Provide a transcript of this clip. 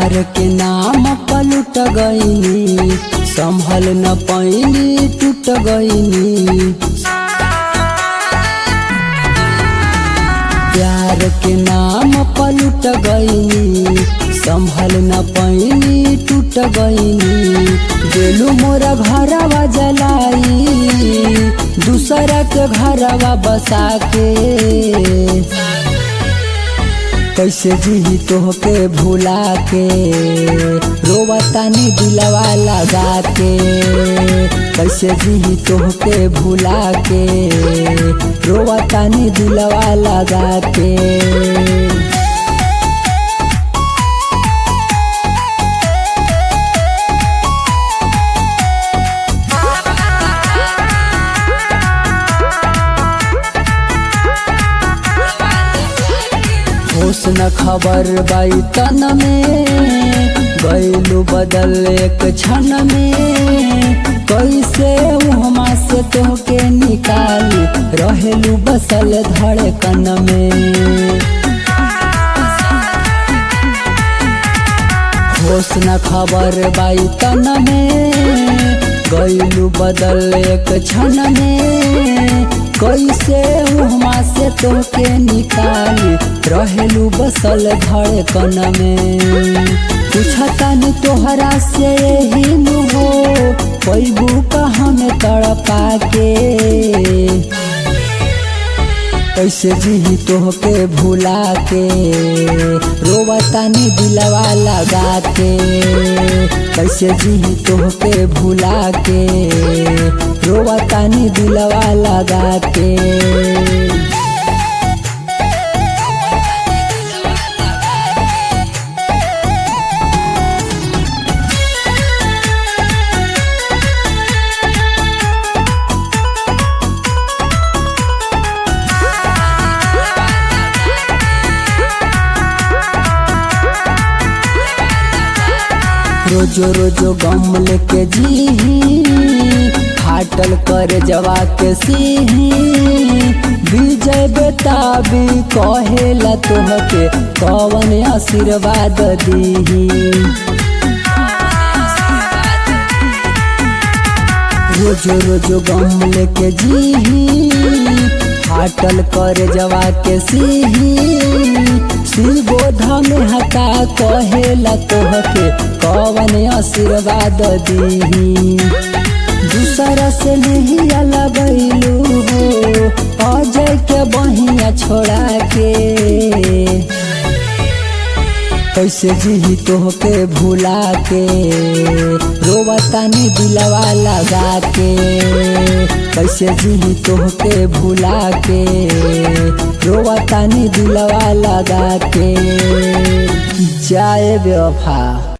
प्यार के नाम पलट गईनी, संभल न पैनी टूट गईनी। प्यार के नाम पलट गईनी, संभल न पैनी टूट गईनी। दिलू मोरा घरवा जलाई, दूसरा के घरवा बसा के। कैसे जी तोहके भुला के, रोवतानी दिलवा लगा के। कैसे जी तोहके भुला के, रोवतानी दिलवा लगा के। होश न खबर बाई तन में, गईलू बदल एक क्षण में। कैसे वहाँ से तोहके निकाली, रहेलू बसल धड़कन में। होश न खबर बाई तन में, गईलू बदल एक क्षण में। कैसे वहाँ से तोहके निकाली, रहेलू बसल धड़कन में। पूछतानी तोहरा से यही नु हो, पैबू का हमें तड़पा के। कैसे जी तोहके भुला के, रोवतानी दिलवा लगा के। कैसे जी तोहके भुला के, रोवतानी दिलवा लगा के। रोजो रोजो गम लेके जी, फाटल कर जवा के सिही। विजय बेताबी कहेला तोहके, कवन आशीर्वाद दीही। रोजो रोजो गम लेके जी, फाटल कर जवा के सिही। शिवबोधा में हटा कहेला तोहके, कवन आशीर्वाद दीही। दूसरा से नहीं लगैलू हो, अजय के बहिया छोड़ा के। कैसे जी तोहके भुला के, रोवतानी दिलवा लगा के। कैसे जी तोहके भुला के, रोवतानी दिलवा लगा के। जाए बेवफा।